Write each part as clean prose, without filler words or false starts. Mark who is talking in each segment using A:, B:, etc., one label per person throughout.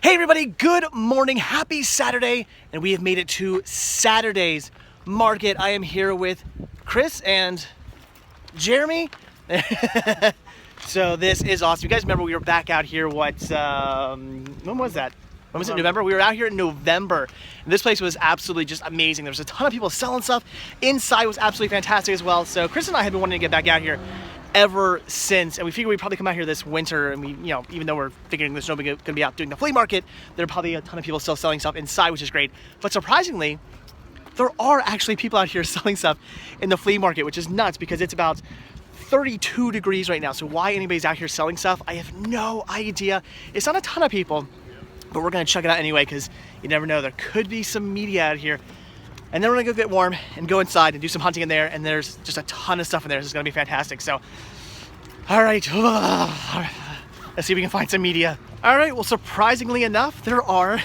A: Hey everybody, good morning, happy Saturday, and we have made it to Saturday's market. I am here with Chris and Jeremy. So this is awesome. You guys remember we were back out here, when was that? When was it? November? We were out here in November, and this place was absolutely just amazing. There was a ton of people selling stuff. Inside was absolutely fantastic as well. So Chris and I have been wanting to get back out here ever since, and we figured we'd probably come out here this winter, and we, even though we're figuring there's nobody going to be out doing the flea market, there are probably a ton of people still selling stuff inside, which is great. But surprisingly, there are actually people out here selling stuff in the flea market, which is nuts because it's about 32 degrees right now. So why anybody's out here selling stuff, I have no idea. It's not a ton of people, but we're gonna check it out anyway because you never know, there could be some media out here. And then we're gonna go get warm and go inside and do some hunting in there, and there's just a ton of stuff in there. This is gonna be fantastic. So, all right, let's see if we can find some media. All right, well, surprisingly enough, there are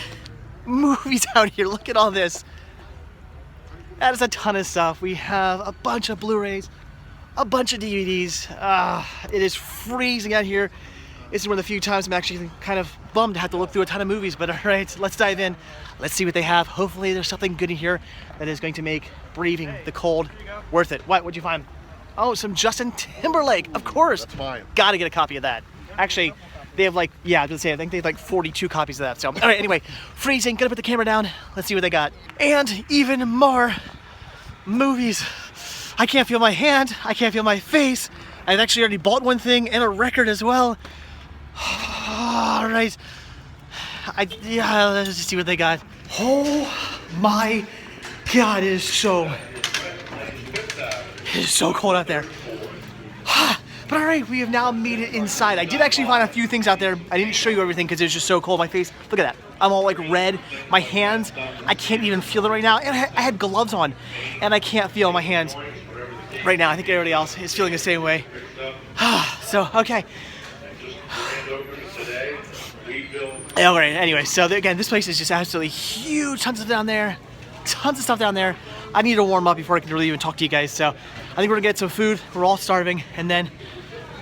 A: movies out here. Look at all this. That is a ton of stuff. We have a bunch of Blu-rays, a bunch of DVDs. It is freezing out here. This is one of the few times I'm actually kind of bummed to have to look through a ton of movies, but all right, let's dive in. Let's see what they have. Hopefully there's something good in here that is going to make breathing the cold worth it. What'd you find? Oh, some Justin Timberlake, of course.
B: That's mine.
A: Gotta get a copy of that. Actually, they have I think they have like 42 copies of that. So, all right, anyway, freezing, gonna put the camera down. Let's see what they got. And even more movies. I can't feel my hand, I can't feel my face. I've actually already bought one thing and a record as well. All right, let's just see what they got. Oh my God, it is so cold out there. But all right, we have now made it inside. I did actually find a few things out there. I didn't show you everything because it was just so cold. My face, look at that. I'm all like red. My hands, I can't even feel it right now. And I had gloves on and I can't feel my hands right now. I think everybody else is feeling the same way. So, okay. All right, anyway, so again, this place is just absolutely huge. Tons of stuff down there. I need to warm up before I can really even talk to you guys. So I think we're gonna get some food. We're all starving, and then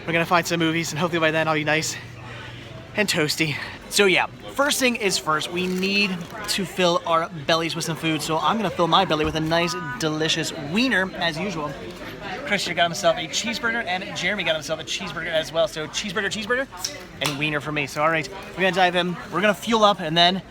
A: we're gonna find some movies, and hopefully by then I'll be nice and toasty. So yeah, first thing is first, we need to fill our bellies with some food. So I'm gonna fill my belly with a nice, delicious wiener, as usual. Chris here got himself a cheeseburger, and Jeremy got himself a cheeseburger as well. So cheeseburger, and wiener for me. So all right, we're gonna dive in, we're gonna fuel up, and then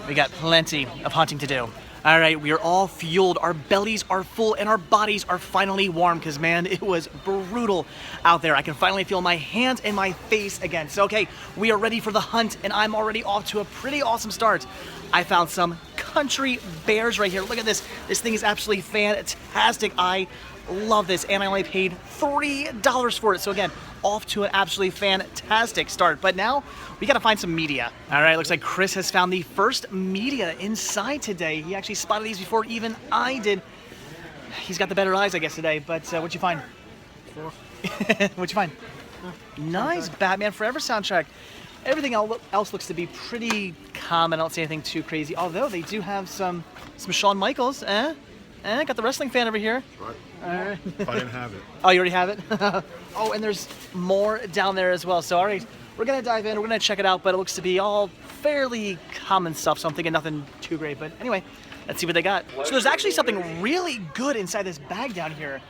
A: we got plenty of hunting to do. All right, we are all fueled, our bellies are full, and our bodies are finally warm, because man, it was brutal out there. I can finally feel my hands and my face again. So okay, we are ready for the hunt, and I'm already off to a pretty awesome start. I found some country bears right here. Look at this. This thing is absolutely fantastic. I love this, and I only paid $3 for it. So again, off to an absolutely fantastic start. But now we gotta find some media. All right, looks like Chris has found the first media inside today. He actually spotted these before even I did. He's got the better eyes, I guess, today. But what'd you find? What'd you find? Nice Batman Forever soundtrack. Everything else looks to be pretty common. I don't see anything too crazy. Although they do have some Shawn Michaels. Got the wrestling fan over here.
B: Right.
A: All right.
B: I didn't have it.
A: Oh, you already have it? Oh, and there's more down there as well. So, all right, we're going to dive in. We're going to check it out, but it looks to be all fairly common stuff, so I'm thinking nothing too great. But anyway, let's see what they got. So there's actually something really good inside this bag down here.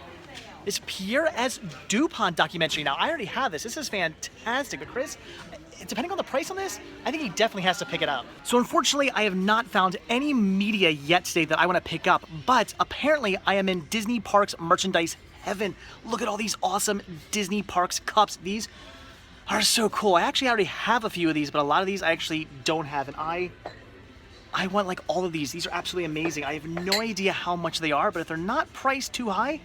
A: This Pierre S. DuPont documentary. Now, I already have this. This is fantastic. But Chris, depending on the price on this, I think he definitely has to pick it up. So unfortunately, I have not found any media yet today that I want to pick up, but apparently I am in Disney Parks merchandise heaven. Look at all these awesome Disney Parks cups. These are so cool. I actually already have a few of these, but a lot of these I actually don't have, and I want like all of these. These are absolutely amazing. I have no idea how much they are, but if they're not priced too high,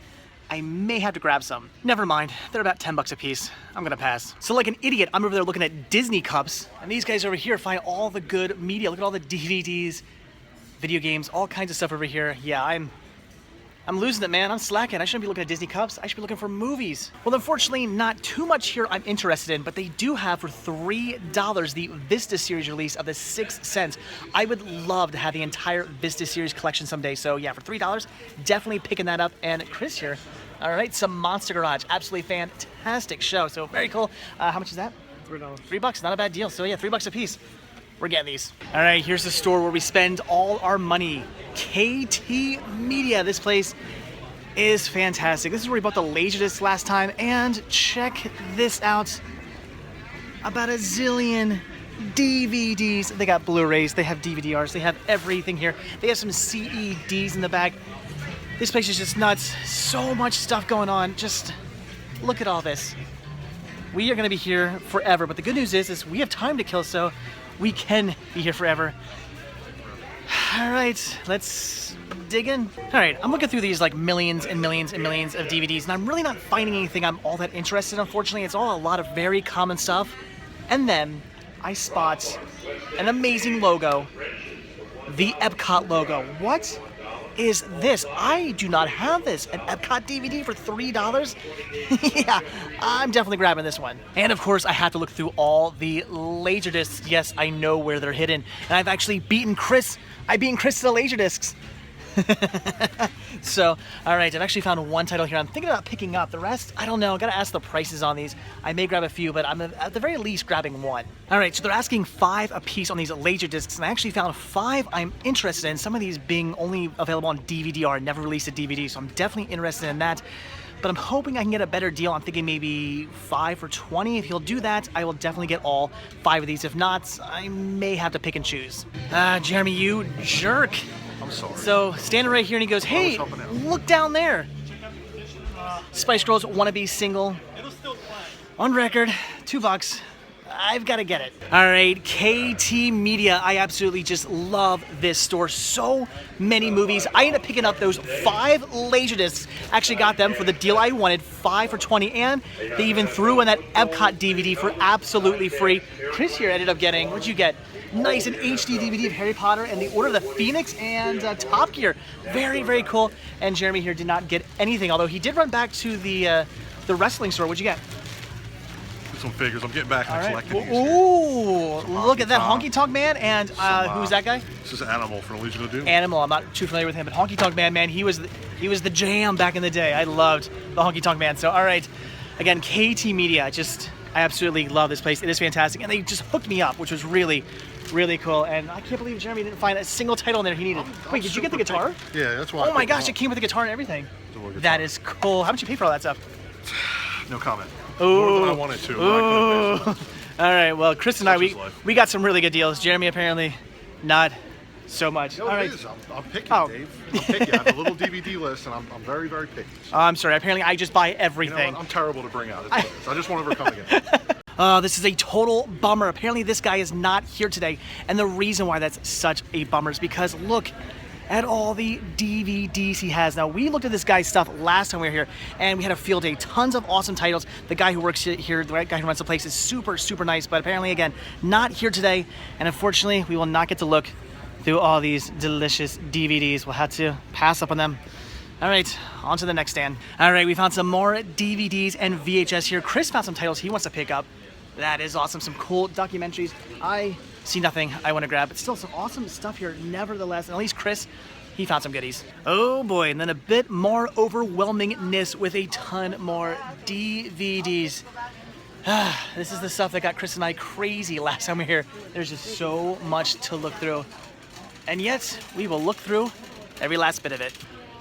A: I may have to grab some. Never mind, they're about 10 bucks a piece. I'm gonna pass. So like an idiot, I'm over there looking at Disney cups, and these guys over here find all the good media. Look at all the DVDs, video games, all kinds of stuff over here. Yeah, I'm losing it, man. I'm slacking. I shouldn't be looking at Disney cups. I should be looking for movies. Well, unfortunately, not too much here I'm interested in, but they do have for $3 the Vista series release of The Sixth Sense. I would love to have the entire Vista series collection someday. So yeah, for $3, definitely picking that up. And Chris here, all right, some Monster Garage. Absolutely fantastic show. So very cool. How much is that?
B: $3.
A: $3, not a bad deal. So yeah, $3 a piece. we're getting these. All right, here's the store where we spend all our money. KT Media. This place is fantastic. This is where we bought the Laserdisc last time, and check this out. About a zillion DVDs. They got Blu-rays, they have DVDRs, they have everything here. They have some CEDs in the back. This place is just nuts. So much stuff going on. Just look at all this. We are going to be here forever, but the good news is we have time to kill, so we can be here forever. All right, let's dig in. All right, I'm looking through these like millions and millions and millions of DVDs, and I'm really not finding anything I'm all that interested in. Unfortunately, it's all a lot of very common stuff. And then I spot an amazing logo, the Epcot logo. What is this? I do not have this. An Epcot DVD for $3? Yeah, I'm definitely grabbing this one. And of course, I have to look through all the Laserdiscs. Yes, I know where they're hidden. And I've actually beaten Chris. I beat Chris to the Laserdiscs. So, all right, I've actually found one title here I'm thinking about picking up. The rest, I don't know. I gotta ask the prices on these. I may grab a few, but I'm at the very least grabbing one. All right, so they're asking $5 a piece on these Laserdiscs, and I actually found 5 I'm interested in. Some of these being only available on DVD-R, never released a DVD, so I'm definitely interested in that. But I'm hoping I can get a better deal. I'm thinking maybe 5 for $20. If he'll do that, I will definitely get all 5 of these. If not, I may have to pick and choose. Jeremy, you jerk.
B: I'm sorry.
A: So, standing right here, and he goes, hey, look down there. Spice Girls wannabe single. On record, $2. I've got to get it. All right, KT Media. I absolutely just love this store. So many movies. I ended up picking up those 5 Laserdiscs. Actually got them for the deal I wanted, 5 for $20, and they even threw in that Epcot DVD for absolutely free. Chris here ended up getting, what'd you get? Nice, an HD DVD of Harry Potter and the Order of the Phoenix and Top Gear. Very, very cool. And Jeremy here did not get anything, although he did run back to the wrestling store. What'd you get?
B: Some figures. I'm getting back and collecting these.
A: Ooh, look at that Honky Tonk Man. And who's that guy?
B: This is Animal from Illusion of Doom.
A: Animal. I'm not too familiar with him, but Honky Tonk Man, he was the jam back in the day. I loved the Honky Tonk Man. So, all right, again, KT Media. I absolutely love this place. It is fantastic, and they just hooked me up, which was really, really cool. And I can't believe Jeremy didn't find a single title in there he needed. Wait, did you get the guitar?
B: Yeah, that's why.
A: Oh my gosh, it came with the guitar and everything. That is cool. How much you pay for all that stuff?
B: No comment.
A: Ooh.
B: More than I wanted to.
A: Ooh. All right, well, Chris and I, we got some really good deals. Jeremy apparently not so much.
B: No,
A: all
B: it
A: right.
B: is. I'm picky, Dave. I'm picky. I have a little DVD list, and I'm very, very picky. So.
A: I'm sorry. Apparently, I just buy everything.
B: You know what? I'm terrible to bring out. It's what it is. I just won't ever come again.
A: This is a total bummer. Apparently, this guy is not here today, and the reason why that's such a bummer is because look at all the DVDs he has. Now, we looked at this guy's stuff last time we were here, and we had a field day. Tons of awesome titles. The guy who works here, the guy who runs the place, is super, super nice, but apparently, again, not here today, and unfortunately, we will not get to look through all these delicious DVDs. We'll have to pass up on them. All right, on to the next stand. All right, we found some more DVDs and VHS here. Chris found some titles he wants to pick up. That is awesome. Some cool documentaries. I see nothing I want to grab, but still some awesome stuff here nevertheless. And at least Chris, he found some goodies. Oh boy, and then a bit more overwhelmingness with a ton more DVDs. This is the stuff that got Chris and I crazy last time we were here. There's just so much to look through. And yet, we will look through every last bit of it.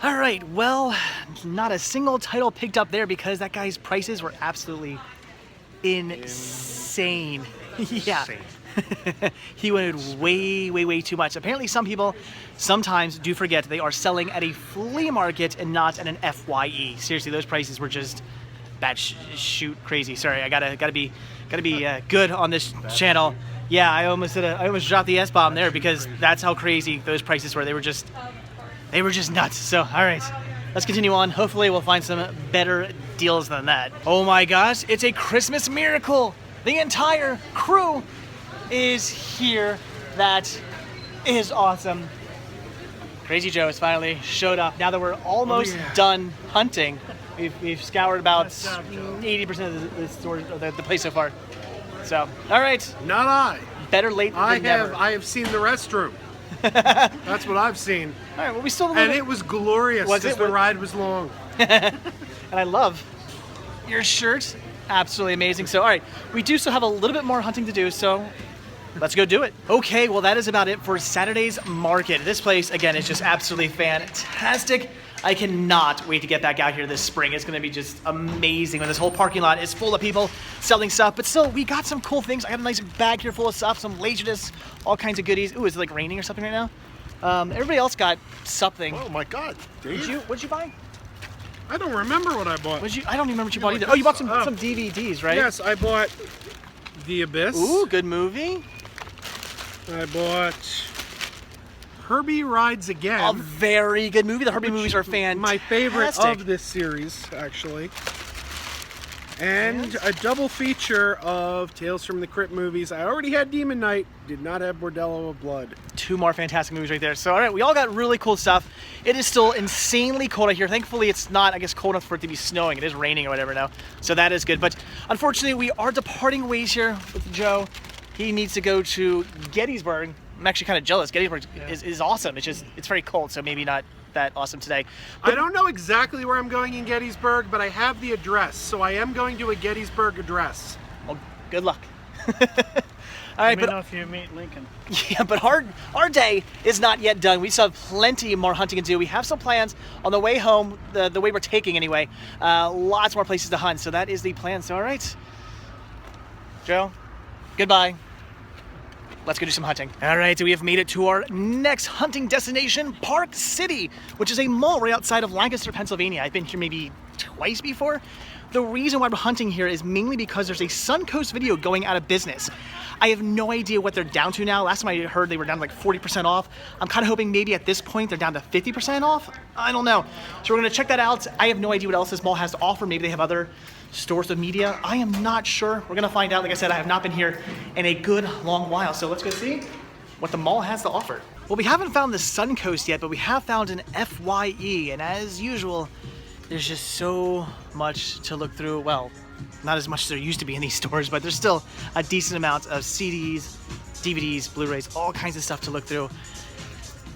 A: All right, well, not a single title picked up there because that guy's prices were absolutely insane. Yeah. He wanted way, way, way too much. Apparently some people sometimes do forget they are selling at a flea market and not at an FYE. Seriously, those prices were just shoot crazy. Sorry, I gotta be good on this channel. Yeah, I almost dropped the S-bomb there because that's how crazy those prices were. They were just nuts. So, all right, let's continue on. Hopefully we'll find some better deals than that. Oh my gosh, it's a Christmas miracle. The entire crew is here. That is awesome. Crazy Joe has finally showed up. Now that we're almost done hunting, we've scoured about 80% of the store, the place so far. So, all right.
C: Not I.
A: Better late than never.
C: I have seen the restroom. That's what I've seen.
A: All right. Well, we still.
C: And it was glorious because the ride was long.
A: And I love your shirt. Absolutely amazing. So, all right, we do still have a little bit more hunting to do. So, Let's go do it. Okay, well that is about it for Saturday's market. This place, again, is just absolutely fantastic. I cannot wait to get back out here this spring. It's gonna be just amazing when this whole parking lot is full of people selling stuff. But still, we got some cool things. I got a nice bag here full of stuff, some Laserdiscs, all kinds of goodies. Ooh, is it like raining or something right now? Everybody else got something.
B: Oh my God, Dave.
A: What'd you buy?
C: I don't remember what I bought.
A: I don't even remember what you bought either. Oh, you bought some DVDs, right?
C: Yes, I bought The Abyss.
A: Ooh, good movie.
C: I bought Herbie Rides Again.
A: A very good movie. The Herbie movies are fantastic.
C: My favorite of this series, actually. And a double feature of Tales from the Crypt movies. I already had Demon Knight, did not have Bordello of Blood. 2
A: more fantastic movies right there. So, all right, we all got really cool stuff. It is still insanely cold out here. Thankfully, it's not, I guess, cold enough for it to be snowing. It is raining or whatever now. So that is good. But unfortunately, we are departing ways here with Joe. He needs to go to Gettysburg. I'm actually kind of jealous. Gettysburg is awesome. It's very cold, so maybe not that awesome today.
C: But I don't know exactly where I'm going in Gettysburg, but I have the address, so I am going to a Gettysburg address.
A: Well, good luck. All right,
D: Let me know if you meet Lincoln.
A: Yeah, but our day is not yet done. We still have plenty more hunting to do. We have some plans on the way home, the way we're taking anyway. Lots more places to hunt, so that is the plan. So, all right, Joe, goodbye. Let's go do some hunting. All right, so we have made it to our next hunting destination, Park City, which is a mall right outside of Lancaster, Pennsylvania. I've been here maybe twice before. The reason why we're hunting here is mainly because there's a Suncoast video going out of business. I have no idea what they're down to now. Last time I heard they were down to like 40% off. I'm kind of hoping maybe at this point they're down to 50% off. I don't know. So we're gonna check that out. I have no idea what else this mall has to offer. Maybe they have other stores with media. I am not sure. We're gonna find out. Like I said, I have not been here in a good long while. So let's go see what the mall has to offer. Well, we haven't found the Suncoast yet, but we have found an FYE. And as usual, there's just so much to look through. Well, not as much as there used to be in these stores, but there's still a decent amount of CDs, DVDs, Blu-rays, all kinds of stuff to look through.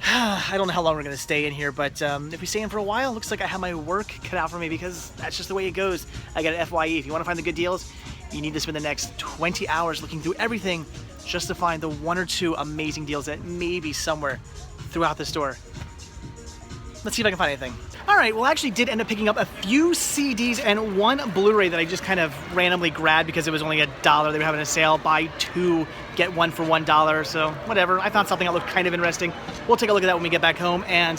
A: I don't know how long we're gonna stay in here, but if we stay in for a while, looks like I have my work cut out for me because that's just the way it goes. I got an FYE. If you wanna find the good deals, you need to spend the next 20 hours looking through everything just to find the 1 or 2 amazing deals that may be somewhere throughout the store. Let's see if I can find anything. All right, well, I actually did end up picking up a few CDs and 1 Blu-ray that I just kind of randomly grabbed because it was only $1. They were having a sale, buy 2, get 1 for $1. So whatever, I found something that looked kind of interesting. We'll take a look at that when we get back home. And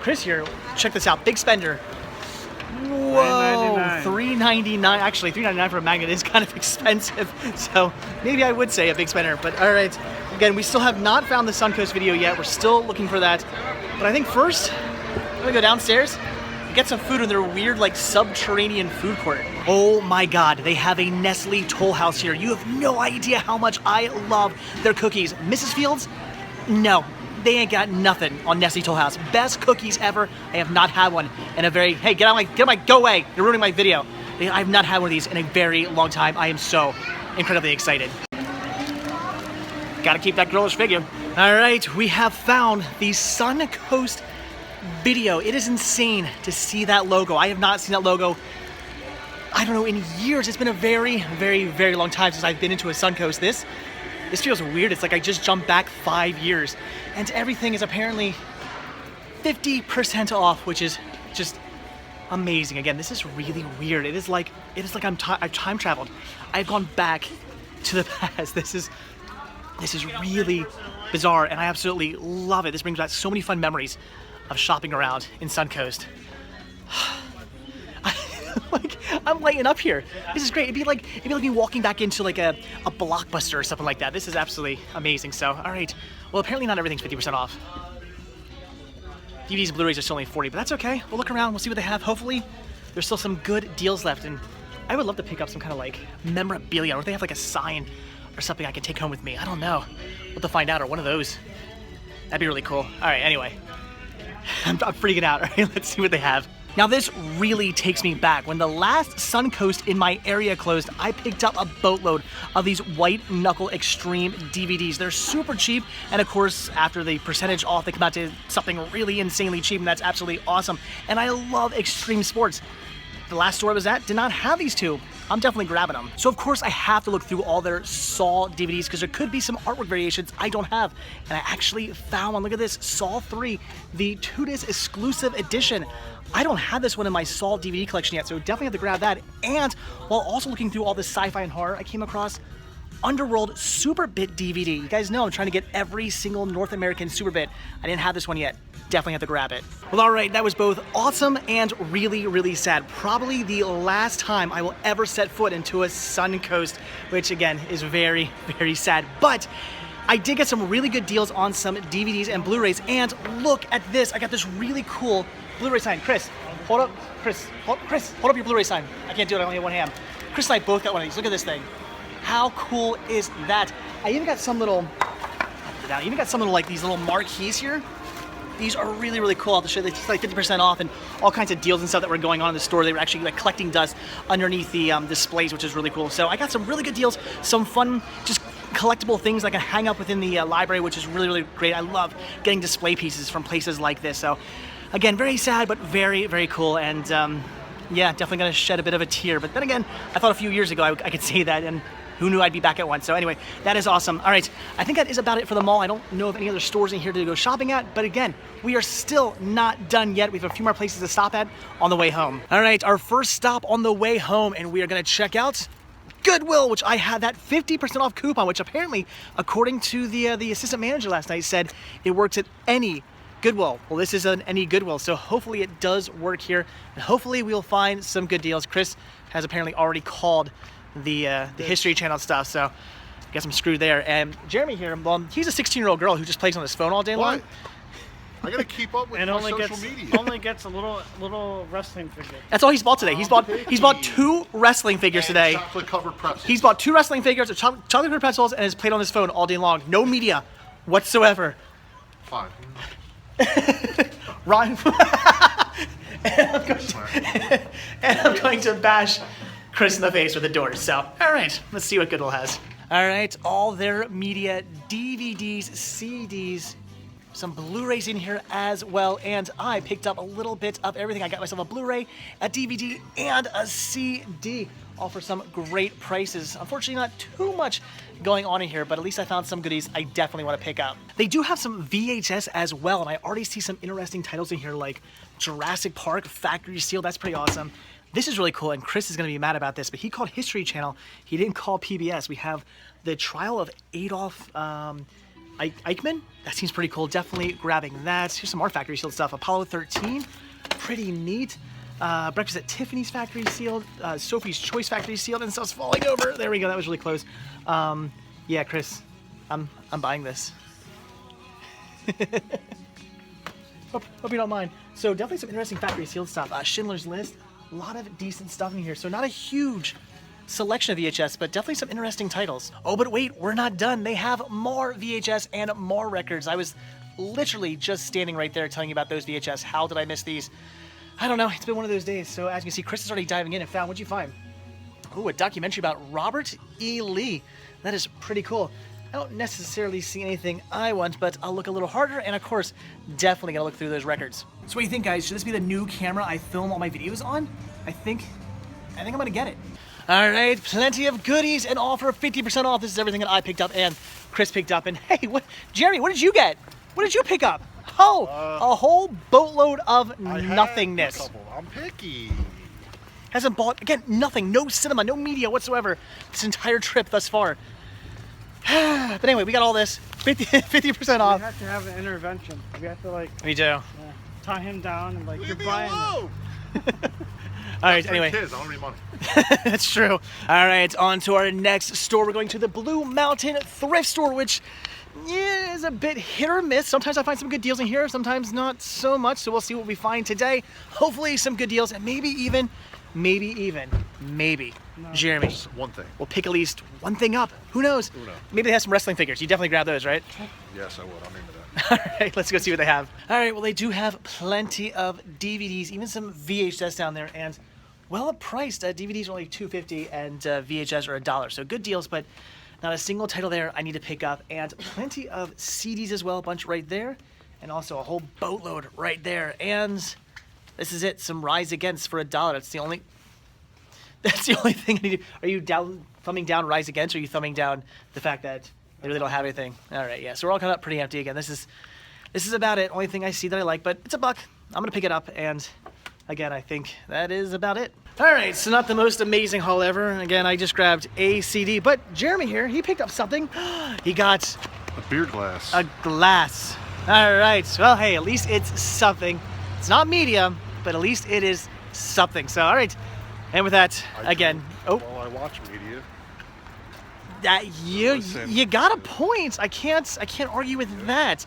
A: Chris here, check this out, big spender. Whoa, $3.99. Actually, $3.99 for a magnet is kind of expensive. So maybe I would say a big spender, but all right. Again, we still have not found the Suncoast video yet. We're still looking for that. But I think first, I'm gonna go downstairs and get some food in their weird, like, subterranean food court. Oh my God, they have a Nestle Toll House here. You have no idea how much I love their cookies. Mrs. Fields, no, they ain't got nothing on Nestle Toll House. Best cookies ever. I have not had one in a very, hey, go away, you're ruining my video. I have not had one of these in a very long time. I am so incredibly excited. Gotta keep that girlish figure. All right, we have found the Suncoast video. It is insane to see that logo. I have not seen that logo, I don't know, in years. It's been a very, very, very long time since I've been into a Suncoast. This feels weird. It's like I just jumped back 5 years and everything is apparently 50% off, which is just amazing. Again, this is really weird. It is like I've time traveled. I've gone back to the past. This is really bizarre and I absolutely love it. This brings back so many fun memories of shopping around in Suncoast. I'm lighting up here. This is great. It'd be like me walking back into like a Blockbuster or something like that. This is absolutely amazing. So, all right. Well, apparently not everything's 50% off. DVDs and Blu-rays are still only 40, but that's okay. We'll look around. We'll see what they have. Hopefully, there's still some good deals left. And I would love to pick up some kind of like memorabilia, or if they have like a sign or something I can take home with me. I don't know. We'll have to find out, or one of those. That'd be really cool. All right. Anyway. I'm freaking out. All right, let's see what they have. Now this really takes me back. When the last Suncoast in my area closed, I picked up a boatload of these White Knuckle Extreme DVDs. They're super cheap, and of course, after the percentage off, they come out to something really insanely cheap, and that's absolutely awesome. And I love extreme sports. The last store I was at did not have these two. I'm definitely grabbing them. So of course I have to look through all their Saw DVDs because there could be some artwork variations I don't have. And I actually found one. Look at this, Saw 3, the 2-disc exclusive edition. I don't have this one in my Saw DVD collection yet, so definitely have to grab that. And while also looking through all this sci-fi and horror, I came across Underworld Super Bit DVD. You guys know I'm trying to get every single North American Super Bit. I didn't have this one yet. Definitely have to grab it. Well, all right, that was both awesome and really, really sad. Probably the last time I will ever set foot into a Suncoast, which again is very, very sad. But I did get some really good deals on some DVDs and Blu-rays, and look at this. I got this really cool Blu-ray sign. Chris, hold up. Chris, hold up your Blu-ray sign. I can't do it, I only have one hand. Chris and I both got one of these. Look at this thing. How cool is that? I even got some little, like these little marquees here. These are really, really cool. I'll have to show you, it's like 50% off and all kinds of deals and stuff that were going on in the store. They were actually like collecting dust underneath the displays, which is really cool. So I got some really good deals, some fun, just collectible things that I can hang up within the library, which is really, really great. I love getting display pieces from places like this. So again, very sad, but very, very cool. And yeah, definitely gonna shed a bit of a tear. But then again, I thought a few years ago I could say that, and who knew I'd be back at one. So anyway, that is awesome. All right, I think that is about it for the mall. I don't know of any other stores in here to go shopping at, but again, we are still not done yet. We have a few more places to stop at on the way home. All right, our first stop on the way home, and we are gonna check out Goodwill, which I had that 50% off coupon, which apparently, according to the assistant manager last night, said it works at any Goodwill. Well, this is an any Goodwill, so hopefully it does work here, and hopefully we'll find some good deals. Chris has apparently already called the History Channel stuff, so I guess I'm screwed there. And Jeremy here, well, he's a 16-year-old girl who just plays on his phone all day long.
B: I gotta keep up with
D: and
B: my
D: only
B: social
D: gets,
B: media.
D: only gets a little wrestling figure.
A: That's all he's bought today. He's bought 2 wrestling figures today.
B: Chocolate covered pretzels.
A: He's bought 2 wrestling figures, chocolate covered pretzels, and has played on his phone all day long. No media whatsoever.
B: Fine.
A: Ryan. and I'm going to bash Chris in the face with the doors. So, all right, let's see what Goodwill has. All right, all their media, DVDs, CDs, some Blu-rays in here as well, and I picked up a little bit of everything. I got myself a Blu-ray, a DVD, and a CD, all for some great prices. Unfortunately, not too much going on in here, but at least I found some goodies I definitely want to pick up. They do have some VHS as well, and I already see some interesting titles in here like Jurassic Park Factory Seal. That's pretty awesome. This is really cool, and Chris is going to be mad about this, but he called History Channel. He didn't call PBS. We have the trial of Adolf Eichmann. That seems pretty cool. Definitely grabbing that. Here's some more Factory Sealed stuff. Apollo 13, pretty neat. Breakfast at Tiffany's Factory Sealed. Sophie's Choice Factory Sealed, and stuff's falling over. There we go. That was really close. Yeah, Chris, I'm buying this. hope you don't mind. So definitely some interesting Factory Sealed stuff. Schindler's List. A lot of decent stuff in here. So not a huge selection of VHS, but definitely some interesting titles. Oh, but wait, we're not done. They have more VHS and more records. I was literally just standing right there telling you about those VHS. How did I miss these? I don't know. It's been one of those days. So as you can see, Chris is already diving in and found, what'd you find? Ooh, a documentary about Robert E. Lee. That is pretty cool. I don't necessarily see anything I want, but I'll look a little harder, and of course, definitely gotta look through those records. So what do you think, guys? Should this be the new camera I film all my videos on? I think I'm gonna get it. All right, plenty of goodies, and all for 50% off. This is everything that I picked up and Chris picked up. And hey, Jeremy, what did you get? What did you pick up? Oh, a whole boatload of nothingness.
B: A couple. I'm picky.
A: Hasn't bought, again, nothing, no cinema, no media whatsoever this entire trip thus far. But anyway, we got all this, 50% off.
D: We have to have an intervention. We have to like.
A: We do.
D: Tie him down and like
B: Leave
D: you're
B: me
D: buying
B: alone.
A: All right, anyway.
B: Kids, I don't need money.
A: That's true. All right, on to our next store. We're going to the Blue Mountain Thrift Store, which is a bit hit or miss. Sometimes I find some good deals in here, sometimes not so much. So we'll see what we find today. Hopefully some good deals, and maybe Jeremy,
B: Just one thing.
A: we'll pick at least one thing up. Who knows?
B: Who knows?
A: Maybe they have some wrestling figures. You definitely grab those, right?
B: Yes, I would. I'm into that.
A: All right, let's go see what they have. All right, well, they do have plenty of DVDs, even some VHS down there, and well priced. DVDs are only $2.50 and VHS are $1. So good deals, but not a single title there I need to pick up, and plenty of CDs as well, a bunch right there, and also a whole boatload right there. And this is it, some Rise Against for $1. That's the only That's the only thing I need to... Are you thumbing down Rise Against, or are you thumbing down the fact that they really don't have anything? All right, yeah. So we're all kind of pretty empty again. This is about it. Only thing I see that I like, but it's $1. I'm going to pick it up, and again, I think that is about it. All right, so not the most amazing haul ever. Again, I just grabbed a CD, but Jeremy here, he picked up something. He got...
B: A beer glass.
A: A glass. All right, well, hey, at least it's something. It's not media, but at least it is something. So, all right. And with that, again,
B: While I watch media.
A: You got a point. I can't argue with that.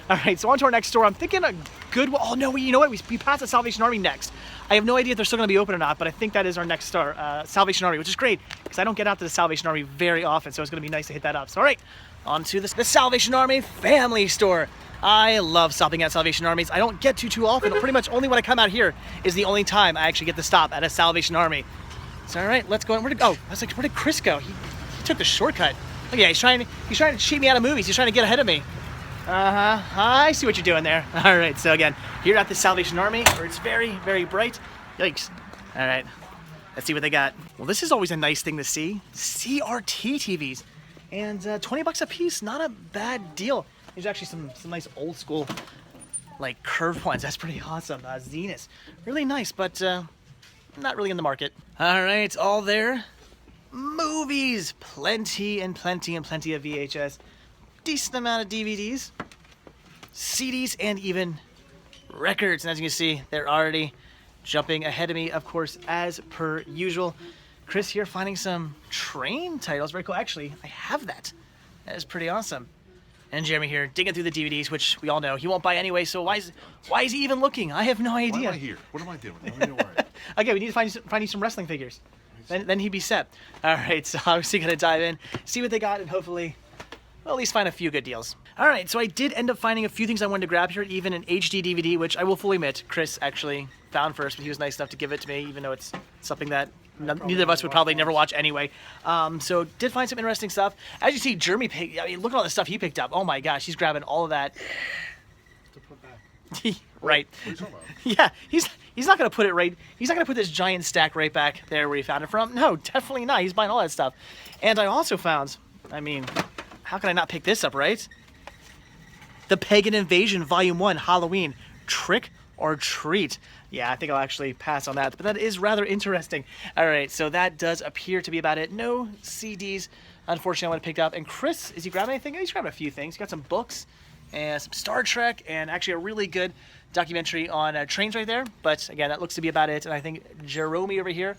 A: All right, so on to our next store. I'm thinking a Goodwill. Oh no, you know what? We passed the Salvation Army next. I have no idea if they're still going to be open or not, but I think that is our next store, Salvation Army, which is great because I don't get out to the Salvation Army very often, so it's going to be nice to hit that up. So all right, on to the Salvation Army Family Store. I love stopping at Salvation Armies. I don't get to too often. Pretty much only when I come out here is the only time I actually get to stop at a Salvation Army. So all right, let's go. Where did Chris go? He took the shortcut. Look, yeah, he's trying to cheat me out of movies. He's trying to get ahead of me. I see what you're doing there. All right, so again, here at the Salvation Army, where it's very, very bright. Yikes. All right, let's see what they got. Well, this is always a nice thing to see. CRT TVs. And $20 a piece, not a bad deal. There's actually some nice old school, like curved ones. That's pretty awesome. Zenith, really nice, but not really in the market. All right, all there. Movies, plenty and plenty and plenty of VHS. Decent amount of DVDs, CDs, and even records. And as you can see, they're already jumping ahead of me, of course, as per usual. Chris here finding some train titles. Very cool. Actually, I have that. That is pretty awesome. And Jeremy here digging through the DVDs, which we all know he won't buy anyway. So why is he even looking? I have no idea.
B: Why am I here? What am I doing? Let me know where I am.
A: Okay, we need to find you some wrestling figures. Then he'd be set. All right, so obviously gonna dive in, see what they got, and hopefully, well, at least find a few good deals. All right, so I did end up finding a few things I wanted to grab here, even an HD DVD, which I will fully admit Chris actually found first, but he was nice enough to give it to me, even though it's something that neither of us would probably never watch anyway. So did find some interesting stuff. As you see, Jeremy picked. I mean, look at all the stuff he picked up. Oh my gosh, he's grabbing all of that.
D: To put back.
A: Right.
B: What are you talking about?
A: Yeah, he's not gonna put it right. He's not gonna put this giant stack right back there where he found it from. No, definitely not. He's buying all that stuff. And I also found. I mean, how can I not pick this up, right? The Pagan Invasion Volume 1 Halloween Trick or Treat. Yeah, I think I'll actually pass on that, but that is rather interesting. All right, so that does appear to be about it. No CDs, unfortunately, I would have picked up. And Chris, is he grabbing anything? He's grabbing a few things. He got some books and some Star Trek and actually a really good documentary on trains right there. But again, that looks to be about it. And I think Jerome over here,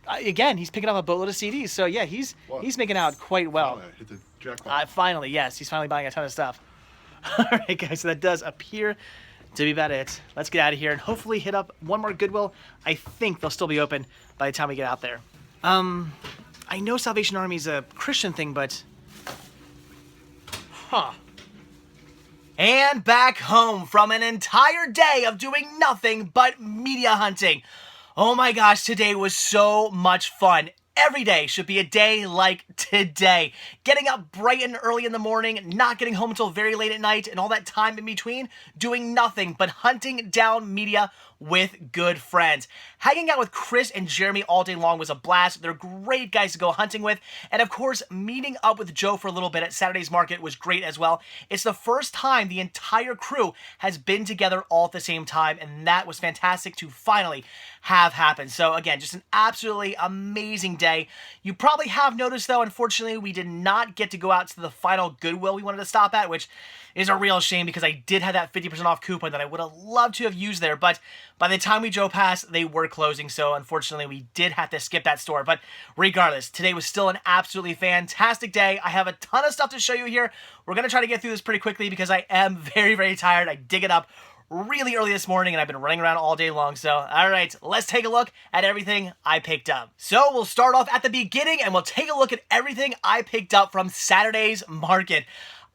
A: again, he's picking up a boatload of CDs. So yeah, he's making out quite well.
B: Hit the jackpot.
A: Finally, yes, he's finally buying a ton of stuff. All right, guys, so that does appear to be about it. Let's get out of here and hopefully hit up one more Goodwill. I think they'll still be open by the time we get out there. I know Salvation Army is a Christian thing, but... And back home from an entire day of doing nothing but media hunting. Oh my gosh, today was so much fun. Every day should be a day like today. Getting up bright and early in the morning, not getting home until very late at night, and all that time in between, doing nothing but hunting down media with good friends. Hanging out with Chris and Jeremy all day long was a blast. They're great guys to go hunting with. And of course, meeting up with Joe for a little bit at Saturday's Market was great as well. It's the first time the entire crew has been together all at the same time, and that was fantastic to finally have happen. So again, just an absolutely amazing day. You probably have noticed though, unfortunately, we did not get to go out to the final Goodwill we wanted to stop at, which is a real shame because I did have that 50% off coupon that I would have loved to have used there, but by the time we drove past, they were closing, so unfortunately we did have to skip that store. But regardless, today was still an absolutely fantastic day. I have a ton of stuff to show you here. We're going to try to get through this pretty quickly because I am very, very tired. I did get up really early this morning and I've been running around all day long. So, all right, let's take a look at everything I picked up. So we'll start off at the beginning and we'll take a look at everything I picked up from Saturday's Market.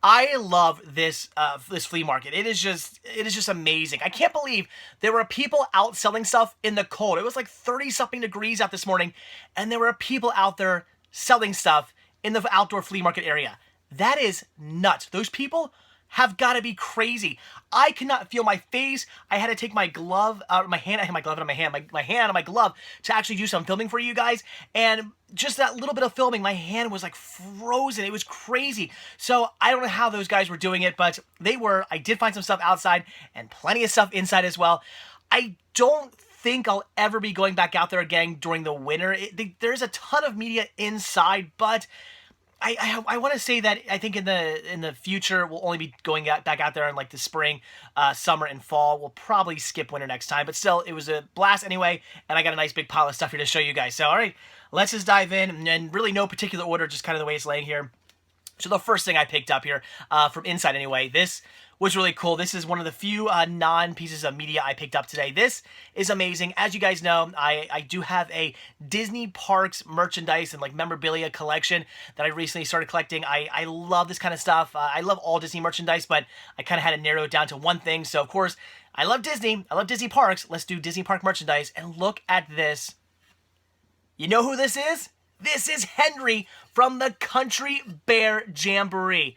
A: I love this this flea market. It is just amazing. I can't believe there were people out selling stuff in the cold. It was like 30-something degrees out this morning, and there were people out there selling stuff in the outdoor flea market area. That is nuts. Those people have got to be crazy. I could not feel my face. I had to take my glove out of my hand. I had my glove out of my hand. My hand out of my glove to actually do some filming for you guys. And just that little bit of filming, my hand was like frozen. It was crazy. So I don't know how those guys were doing it, but they were. I did find some stuff outside and plenty of stuff inside as well. I don't think I'll ever be going back out there again during the winter. There's a ton of media inside, but I want to say that I think in the future we'll only be going back out there in like the spring, summer, and fall. We'll probably skip winter next time, but still, it was a blast anyway, and I got a nice big pile of stuff here to show you guys. So, all right, let's just dive in, and really no particular order, just kind of the way it's laying here. So the first thing I picked up here, from inside anyway, this was really cool. This is one of the few non-pieces of media I picked up today. This is amazing. As you guys know, I do have a Disney Parks merchandise and like memorabilia collection that I recently started collecting. I love this kind of stuff. I love all Disney merchandise, but I kind of had to narrow it down to one thing. So of course, I love Disney. I love Disney Parks. Let's do Disney Park merchandise. And look at this. You know who this is? This is Henry from the Country Bear Jamboree.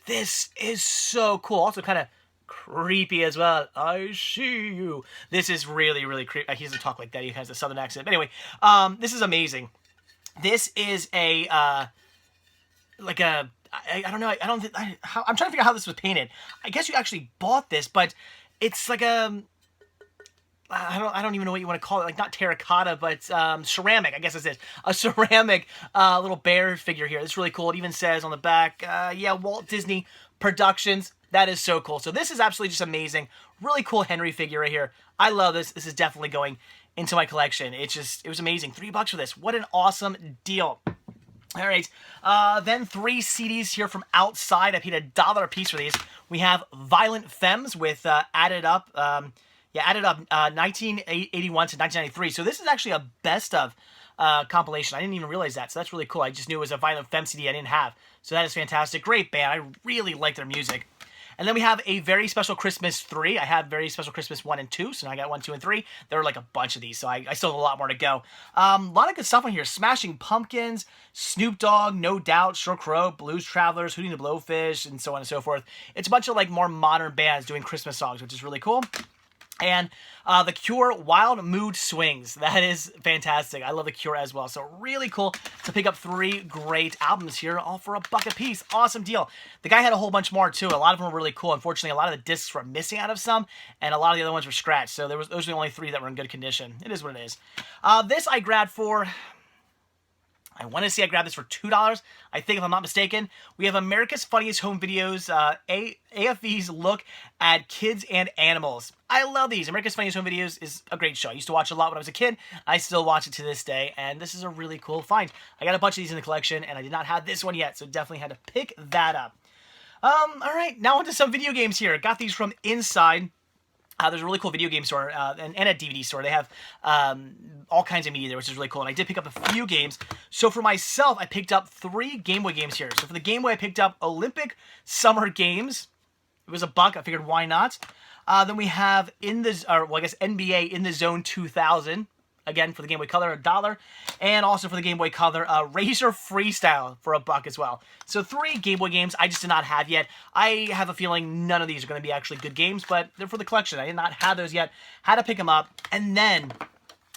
A: This is so cool. Also kind of creepy as well. I see you. This is really, really creepy. He doesn't talk like that. He has a southern accent. But anyway, this is amazing. This is a, I don't know. I'm trying to figure out how this was painted. I guess you actually bought this, but it's like a, I don't even know what you want to call it. Like not terracotta, but ceramic. I guess it's a ceramic little bear figure here. It's really cool. It even says on the back, yeah, Walt Disney Productions. That is so cool. So this is absolutely just amazing. Really cool Henry figure right here. I love this. This is definitely going into my collection. It was amazing. $3 for this. What an awesome deal. All right, then 3 CDs here from outside. I paid $1 a piece for these. We have Violent Femmes with added up 1981 to 1993. So this is actually a best of compilation. I didn't even realize that. So that's really cool. I just knew it was a Violent Femme CD I didn't have. So that is fantastic. Great band. I really like their music. And then we have a Very Special Christmas 3. I have Very Special Christmas 1 and 2. So now I got 1, 2, and 3. There were like a bunch of these. So I still have a lot more to go. A lot of good stuff on here. Smashing Pumpkins, Snoop Dogg, No Doubt, Sheryl Crow, Blues Travelers, Hootie and the Blowfish, and so on and so forth. It's a bunch of like more modern bands doing Christmas songs, which is really cool. And The Cure, Wild Mood Swings. That is fantastic. I love The Cure as well. So really cool to pick up 3 great albums here, all for $1 a piece. Awesome deal. The guy had a whole bunch more too. A lot of them were really cool. Unfortunately, a lot of the discs were missing out of some, and a lot of the other ones were scratched. So those were the only 3 that were in good condition. It is what it is. This I grabbed for... I want to say I grabbed this for $2. I think, if I'm not mistaken. We have America's Funniest Home Videos, AFV's look at kids and animals. I love these. America's Funniest Home Videos is a great show. I used to watch it a lot when I was a kid. I still watch it to this day, and this is a really cool find. I got a bunch of these in the collection, and I did not have this one yet, so definitely had to pick that up. All right, now onto some video games here. Got these from inside. There's a really cool video game store and a DVD store. They have all kinds of media there, which is really cool. And I did pick up a few games. So for myself, I picked up 3 Game Boy games here. So for the Game Boy, I picked up Olympic Summer Games. It was $1. I figured, why not? Then we have NBA In the Zone 2000. Again, for the Game Boy Color, $1. And also for the Game Boy Color, Razor Freestyle for $1 as well. So 3 Game Boy games I just did not have yet. I have a feeling none of these are going to be actually good games, but they're for the collection. I did not have those yet. Had to pick them up. And then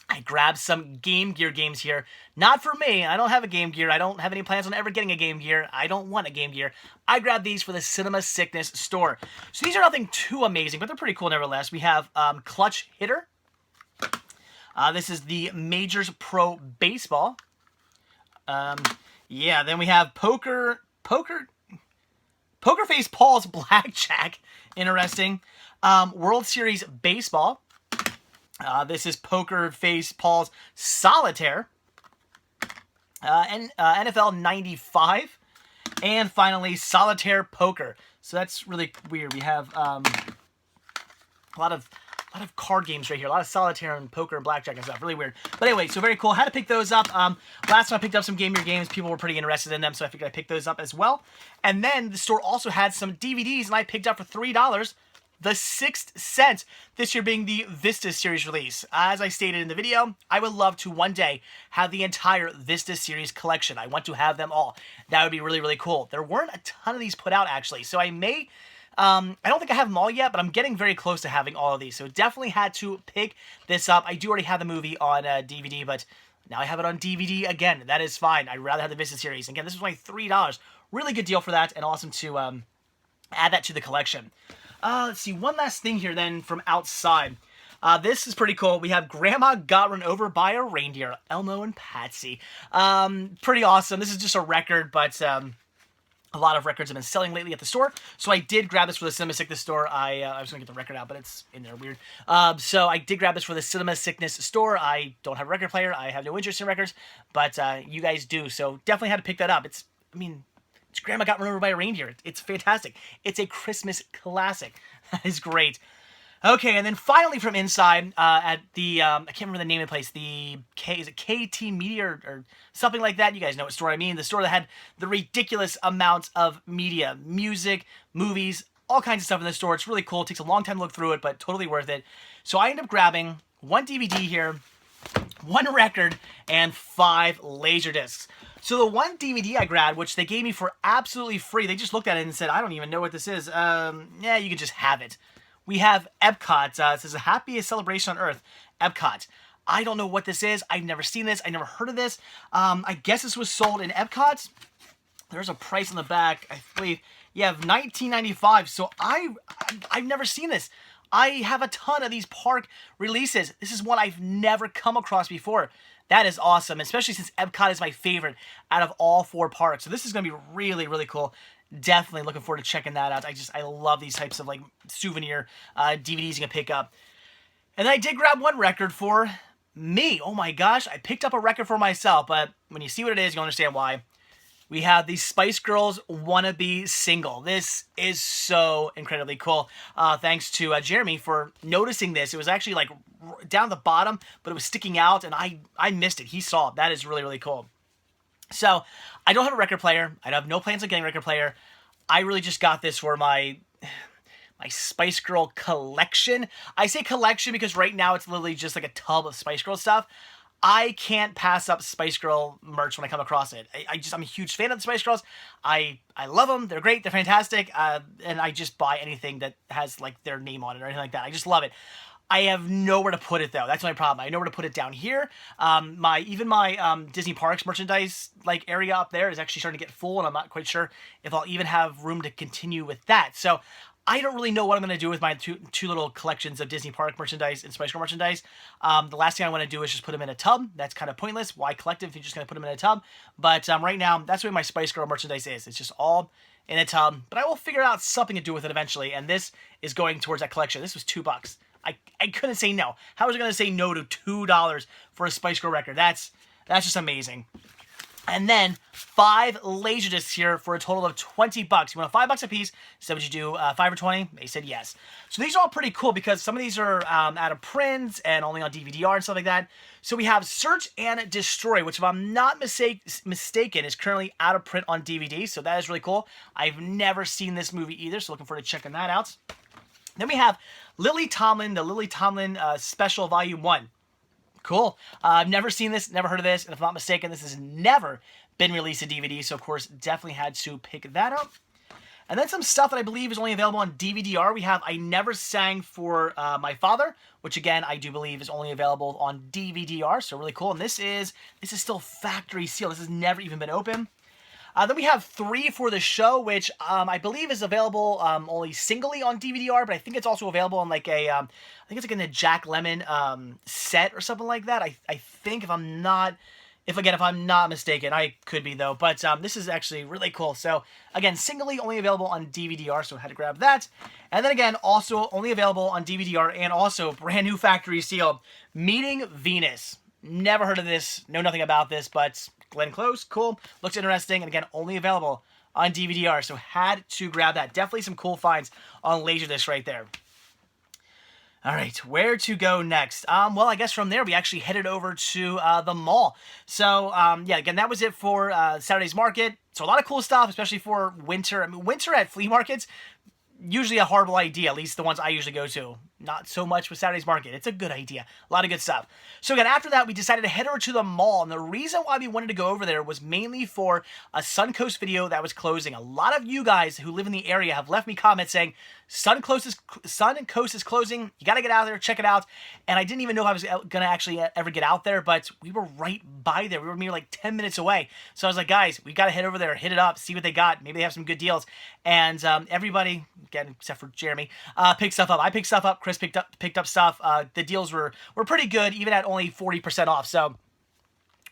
A: I grabbed some Game Gear games here. Not for me. I don't have a Game Gear. I don't have any plans on ever getting a Game Gear. I don't want a Game Gear. I grabbed these for the Cinema Sickness store. So these are nothing too amazing, but they're pretty cool nevertheless. We have Clutch Hitter. This is the Majors Pro Baseball. Yeah, then we have Poker Face Paul's Blackjack. Interesting. World Series Baseball. This is Poker Face Paul's Solitaire. And NFL 95. And finally, Solitaire Poker. So that's really weird. We have a lot of card games right here. A lot of solitaire and poker and blackjack and stuff. Really weird. But anyway, so very cool. Had to pick those up. Last time I picked up some Game Gear games, people were pretty interested in them, so I figured I'd pick those up as well. And then the store also had some DVDs, and I picked up for $3 The Sixth Sense, this year being the Vista series release. As I stated in the video, I would love to one day have the entire Vista series collection. I want to have them all. That would be really, really cool. There weren't a ton of these put out, actually, so I may I don't think I have them all yet, but I'm getting very close to having all of these. So definitely had to pick this up. I do already have the movie on DVD, but now I have it on DVD again. That is fine. I'd rather have the Visit series. Again, this was only $3. Really good deal for that, and awesome to add that to the collection. Let's see, one last thing here then from outside. This is pretty cool. We have Grandma Got Run Over by a Reindeer, Elmo and Patsy. Pretty awesome. This is just a record, but a lot of records have been selling lately at the store, so I did grab this for the Cinema Sickness store. I was going to get the record out, but it's in there weird. So I did grab this for the Cinema Sickness store. I don't have a record player. I have no interest in records, but you guys do, so definitely had to pick that up. It's Grandma Got Run Over by a Reindeer. It's fantastic. It's a Christmas classic. That is great. Okay, and then finally from inside, at the, I can't remember the name of the place, is it KT Media or something like that? You guys know what store I mean. The store that had the ridiculous amount of media, music, movies, all kinds of stuff in the store. It's really cool. It takes a long time to look through it, but totally worth it. So I ended up grabbing one DVD here, one record, and 5 Laserdiscs. So the one DVD I grabbed, which they gave me for absolutely free, they just looked at it and said, I don't even know what this is. Yeah, you can just have it. We have Epcot. It says, the happiest celebration on earth, Epcot. I don't know what this is. I've never seen this. I never heard of this. I guess this was sold in Epcot. There's a price on the back, I believe. You have $19.95. So I've never seen this. I have a ton of these park releases. This is one I've never come across before. That is awesome, especially since Epcot is my favorite out of all 4 parks. So this is going to be really, really cool. Definitely looking forward to checking that out. I love these types of like souvenir DVDs you can pick up. And then I did grab one record for me. Oh my gosh, I picked up a record for myself, but when you see what it is, you'll understand why. We have the Spice Girls Wannabe single. This is so incredibly cool. Thanks to Jeremy for noticing this. It was actually like down the bottom, but it was sticking out, and I missed it. He saw it. That is really, really cool. So, I don't have a record player. I have no plans on getting a record player. I really just got this for my Spice Girl collection. I say collection because right now it's literally just like a tub of Spice Girl stuff. I can't pass up Spice Girl merch when I come across it. I'm a huge fan of the Spice Girls. I love them. They're great. They're fantastic. And I just buy anything that has like their name on it or anything like that. I just love it. I have nowhere to put it though. That's my problem. I know where to put it down here. My Disney Parks merchandise like area up there is actually starting to get full, and I'm not quite sure if I'll even have room to continue with that. So I don't really know what I'm going to do with my two little collections of Disney Park merchandise and Spice Girl merchandise. The last thing I want to do is just put them in a tub. That's kind of pointless. Why collect it if you're just going to put them in a tub? But right now, that's the way my Spice Girl merchandise is. It's just all in a tub. But I will figure out something to do with it eventually, and this is going towards that collection. This was $2. I couldn't say no. How was I going to say no to $2 for a Spice Girl record? That's just amazing. And then 5 Laserdiscs here for a total of $20. You want $5 a piece? So would you do 5 or 20? They said yes. So these are all pretty cool because some of these are out of print and only on DVD-R and stuff like that. So we have Search and Destroy, which if I'm not mistaken is currently out of print on DVD. So that is really cool. I've never seen this movie either, so looking forward to checking that out. Then we have Lily Tomlin, the Lily Tomlin Special Volume 1. Cool. I've never seen this, never heard of this, and if I'm not mistaken, this has never been released in DVD, so of course, definitely had to pick that up. And then some stuff that I believe is only available on DVD-R. We have I Never Sang for My Father, which again, I do believe is only available on DVD-R, so really cool. And this is still factory sealed. This has never even been open. Then we have 3 for the Show, which I believe is available only singly on DVD-R, but I think it's also available on like a, I think it's like in a Jack Lemmon set or something like that. I think if I'm not mistaken, I could be though, but this is actually really cool. So again, singly only available on DVD-R, so I had to grab that. And then again, also only available on DVD-R and also brand new factory sealed, Meeting Venus. Never heard of this, know nothing about this, but Glenn Close, cool, looks interesting, and again, only available on DVD-R, so had to grab that. Definitely some cool finds on Laserdisc right there. All right, where to go next? Well, I guess from there, we actually headed over to the mall. So, yeah, again, that was it for Saturday's Market. So a lot of cool stuff, especially for winter. I mean, winter at flea markets, usually a horrible idea, at least the ones I usually go to. Not so much with Saturday's Market. It's a good idea. A lot of good stuff. So again, after that, we decided to head over to the mall. And the reason why we wanted to go over there was mainly for a Suncoast video that was closing. A lot of you guys who live in the area have left me comments saying, Suncoast is closing. You got to get out there, check it out. And I didn't even know if I was going to actually ever get out there, but we were right by there. We were maybe like 10 minutes away. So I was like, guys, we got to head over there, hit it up, see what they got. Maybe they have some good deals. And everybody, again, except for Jeremy, picked stuff up. I picked stuff up. Chris picked up stuff. The deals were pretty good, even at only 40% off. So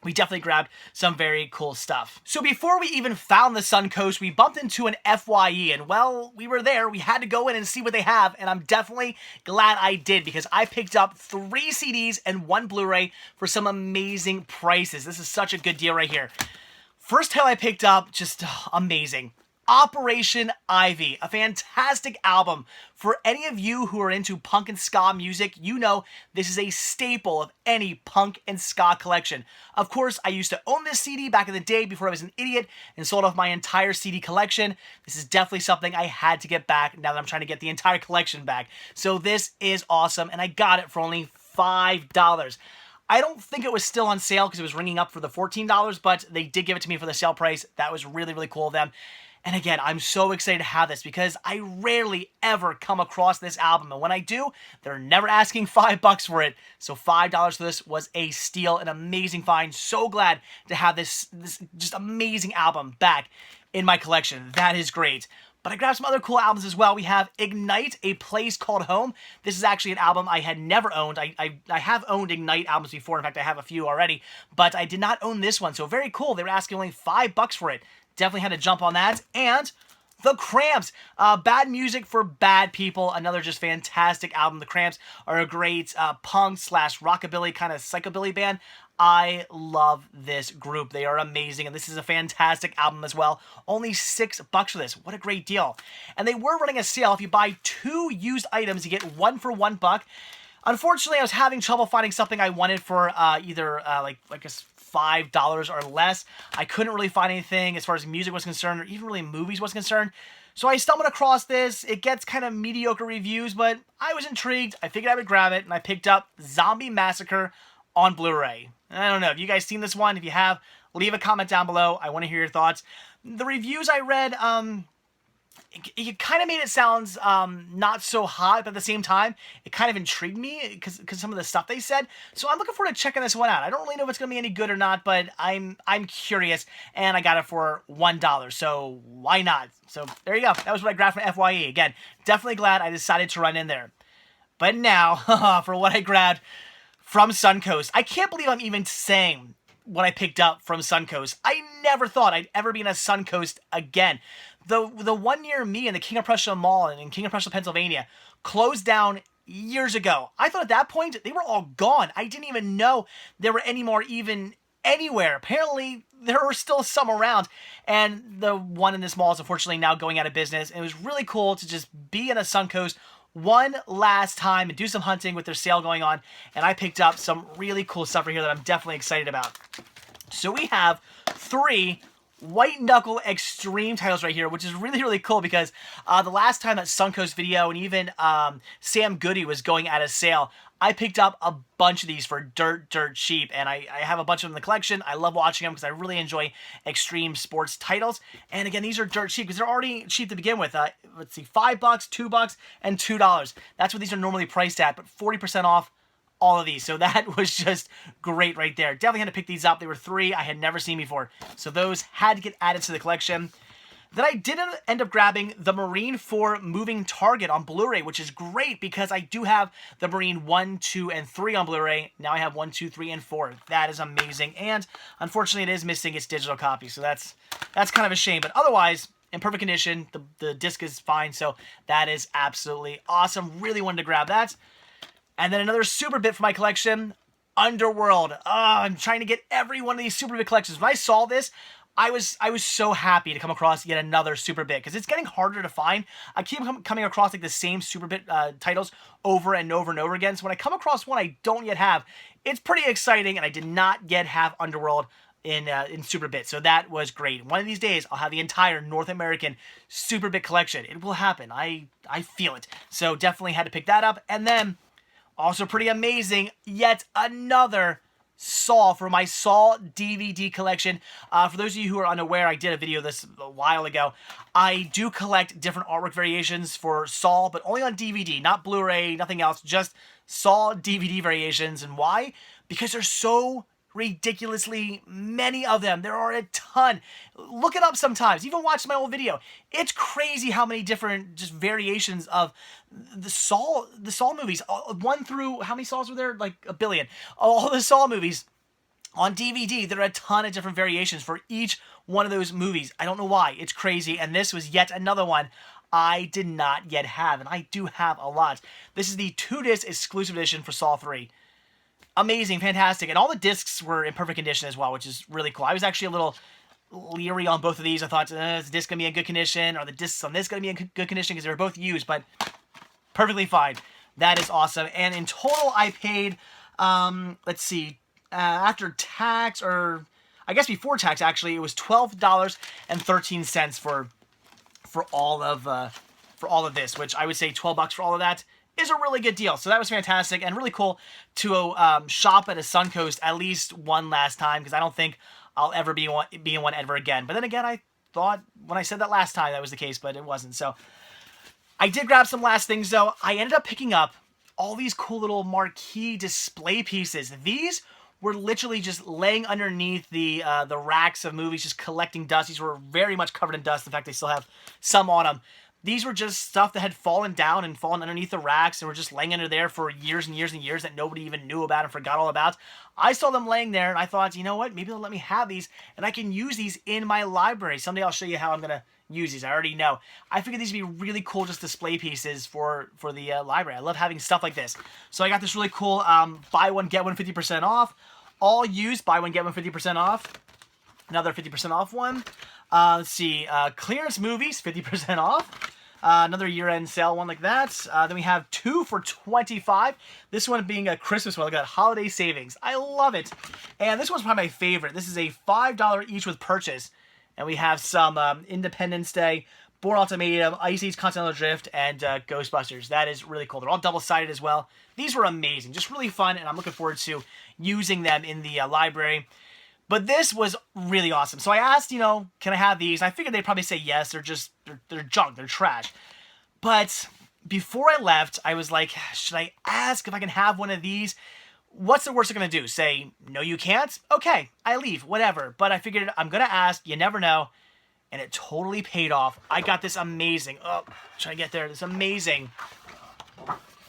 A: we definitely grabbed some very cool stuff. So before we even found the Suncoast, we bumped into an FYE, and well, we were there. We had to go in and see what they have, and I'm definitely glad I did, because I picked up 3 CDs and 1 Blu-ray for some amazing prices. This is such a good deal right here. First title I picked up, just amazing. Operation Ivy, a fantastic album. For any of you who are into punk and ska music, you know this is a staple of any punk and ska collection. Of course, I used to own this CD back in the day before I was an idiot and sold off my entire CD collection. This is definitely something I had to get back now that I'm trying to get the entire collection back. So this is awesome, and I got it for only $5. I don't think it was still on sale because it was ringing up for the $14, but they did give it to me for the sale price. That was really, really cool of them. And again, I'm so excited to have this because I rarely ever come across this album. And when I do, they're never asking $5 for it. So $5 for this was a steal, an amazing find. So glad to have this just amazing album back in my collection. That is great. But I grabbed some other cool albums as well. We have Ignite, A Place Called Home. This is actually an album I had never owned. I have owned Ignite albums before. In fact, I have a few already. But I did not own this one. So very cool. They were asking only $5 for it. Definitely had to jump on that. And The Cramps, Bad Music for Bad People, another just fantastic album. The Cramps are a great punk / rockabilly kind of psychobilly band. I love this group. They are amazing, and this is a fantastic album as well. Only $6 for this. What a great deal. And they were running a sale. If you buy 2 used items, you get 1 for $1. Unfortunately, I was having trouble finding something I wanted for either like a $5 or less. I couldn't really find anything as far as music was concerned, or even really movies was concerned. So I stumbled across this. It gets kind of mediocre reviews, but I was intrigued. I figured I would grab it, and I picked up Zombie Massacre on Blu-ray. I don't know. Have you guys seen this one? If you have, leave a comment down below. I want to hear your thoughts. The reviews I read, it kind of made it sound not so hot, but at the same time, it kind of intrigued me because some of the stuff they said. So I'm looking forward to checking this one out. I don't really know if it's going to be any good or not, but I'm curious, and I got it for $1, so why not? So there you go. That was what I grabbed from FYE. Again, definitely glad I decided to run in there. But now, for what I grabbed from Suncoast. I can't believe I'm even saying what I picked up from Suncoast. I never thought I'd ever be in a Suncoast again. The one near me in the King of Prussia Mall in King of Prussia, Pennsylvania, closed down years ago. I thought at that point they were all gone. I didn't even know there were any more even anywhere. Apparently, there were still some around, and the one in this mall is unfortunately now going out of business. And it was really cool to just be in a Suncoast one last time and do some hunting with their sale going on, and I picked up some really cool stuff right here that I'm definitely excited about. So we have 3 white knuckle extreme titles right here, which is really, really cool because the last time that Suncoast video and even Sam Goody was going at a sale, I picked up a bunch of these for dirt cheap, and I have a bunch of them in the collection. I love watching them because I really enjoy extreme sports titles. And again, these are dirt cheap because they're already cheap to begin with. Let's see, $5, $2, and $2. That's what these are normally priced at, but 40% off all of these. So that was just great right there. Definitely had to pick these up. They were 3 I had never seen before. So those had to get added to the collection. Then I did end up grabbing the Marine 4 Moving Target on Blu-ray, which is great because I do have the Marine 1, 2, and 3 on Blu-ray. Now I have 1, 2, 3, and 4. That is amazing. And unfortunately, it is missing its digital copy. So that's kind of a shame. But otherwise, in perfect condition, the disc is fine. So that is absolutely awesome. Really wanted to grab that. And then another super bit for my collection, Underworld. I'm trying to get every one of these super bit collections. When I saw this, I was so happy to come across yet another super bit because it's getting harder to find. I keep coming across like the same super bit titles over and over and over again. So when I come across one I don't yet have, it's pretty exciting, and I did not yet have Underworld in Super Bit. So that was great. One of these days, I'll have the entire North American Super Bit collection. It will happen. I feel it. So definitely had to pick that up. And then, also pretty amazing, yet another Saw for my Saw DVD collection. For those of you who are unaware, I did a video of this a while ago. I do collect different artwork variations for Saw, but only on DVD, not Blu-ray, nothing else, just Saw DVD variations. And why? Because there's so ridiculously many of them. There are a ton. Look it up sometimes. Even watch my old video. It's crazy how many different just variations of the Saw movies. One through, how many Saws were there? Like a billion. All the Saw movies on DVD. There are a ton of different variations for each one of those movies. I don't know why. It's crazy. And this was yet another one I did not yet have. And I do have a lot. This is the 2-disc exclusive edition for Saw 3. Amazing, fantastic, and all the discs were in perfect condition as well, which is really cool. I was actually a little leery on both of these. I thought, is the disc going to be in good condition? Are the discs on this going to be in good condition? Because they were both used, but perfectly fine. That is awesome. And in total, I paid, let's see, after tax, or I guess before tax, actually, it was $12.13 for all of this, which I would say $12 for all of that is a really good deal. So that was fantastic and really cool to shop at a Suncoast at least one last time, because I don't think I'll ever be in one ever again. But then again, I thought when I said that last time that was the case, but it wasn't. So I did grab some last things though. I ended up picking up all these cool little marquee display pieces. These were literally just laying underneath the racks of movies, just collecting dust. These were very much covered in dust. In fact, they still have some on them. These were just stuff that had fallen down and fallen underneath the racks and were just laying under there for years and years and years that nobody even knew about and forgot all about. I saw them laying there and I thought, you know what? Maybe they'll let me have these and I can use these in my library. Someday I'll show you how I'm going to use these. I already know. I figured these would be really cool just display pieces for the library. I love having stuff like this. So I got this really cool buy one, get one 50% off. All used, buy one, get one 50% off. Another 50% off one. Let's see, clearance movies, 50% off. Another year-end sale one like that. Then we have 2 for $25. This one being a Christmas one. Look at that, holiday savings. I love it. And this one's probably my favorite. This is a $5 each with purchase. And we have some Independence Day, Bourne Ultimatum, Ice Age Continental Drift, and Ghostbusters. That is really cool. They're all double-sided as well. These were amazing. Just really fun, and I'm looking forward to using them in the library. But this was really awesome. So I asked, you know, can I have these? I figured they'd probably say yes. They're junk. They're trash. But before I left, I was like, should I ask if I can have one of these? What's the worst they're going to do? Say, no, you can't? Okay, I leave. Whatever. But I figured I'm going to ask. You never know. And it totally paid off. I got this amazing, trying to get there, this amazing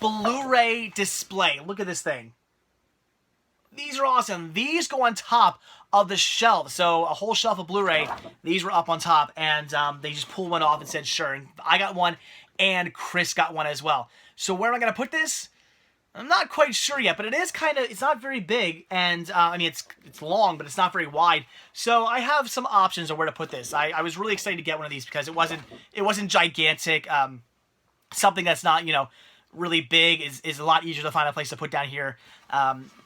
A: Blu-ray display. Look at this thing. These are awesome. These go on top of the shelf. So a whole shelf of Blu-ray, these were up on top, and they just pulled one off and said, sure. And I got one, and Chris got one as well. So where am I going to put this? I'm not quite sure yet, but it is kind of, it's not very big, and I mean, it's long, but it's not very wide. So I have some options of where to put this. I was really excited to get one of these because it wasn't gigantic. Something that's not, you know, really big is a lot easier to find a place to put down here,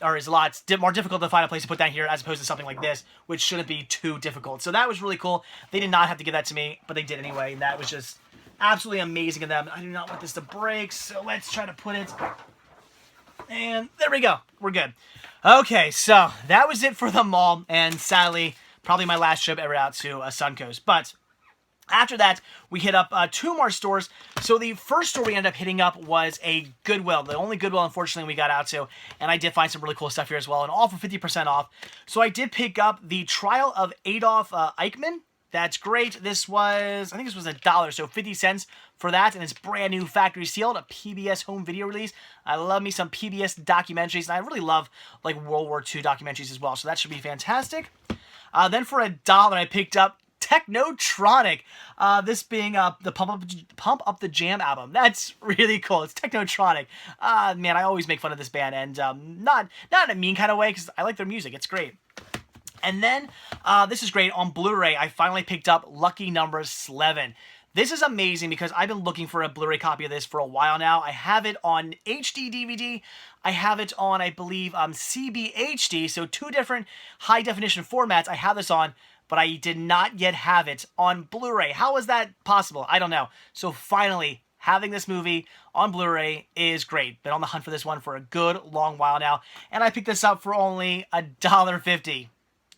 A: or is a lot more difficult to find a place to put down here as opposed to something like this, which shouldn't be too difficult. So that was really cool. They did not have to give that to me, but they did anyway, and that was just absolutely amazing of them. I do not want this to break, so let's try to put it. And there we go. We're good. Okay, so that was it for the mall, and sadly, probably my last trip ever out to Suncoast. But after that, we hit up 2 more stores. So the first store we ended up hitting up was a Goodwill. The only Goodwill, unfortunately, we got out to. And I did find some really cool stuff here as well, and all for 50% off. So I did pick up the Trial of Adolf Eichmann. That's great. This was, I think this was $1, so 50 cents for that, and it's brand new, factory sealed, a PBS home video release. I love me some PBS documentaries, and I really love like World War II documentaries as well, so that should be fantastic. Then for $1, I picked up Technotronic, this being the Pump Up the Jam album. That's really cool. It's Technotronic. Man, I always make fun of this band, and not in a mean kind of way, because I like their music. It's great. And then, this is great, on Blu-ray, I finally picked up Lucky Number 11. This is amazing because I've been looking for a Blu-ray copy of this for a while now. I have it on HD DVD. I have it on, I believe, CBHD, so 2 different high-definition formats I have this on, but I did not yet have it on Blu-ray. How is that possible? I don't know. So finally, having this movie on Blu-ray is great. Been on the hunt for this one for a good long while now, and I picked this up for only $1.50.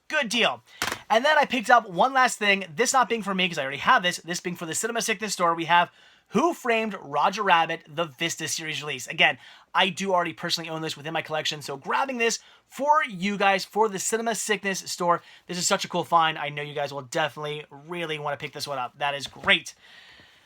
A: Good deal. And then I picked up one last thing, this not being for me because I already have this being for the Cinema Sickness store. We have Who Framed Roger Rabbit, the Vista series release. Again, I do already personally own this within my collection, so grabbing this for you guys for the Cinema Sickness store. This is such a cool find. I know you guys will definitely really want to pick this one up. That is great.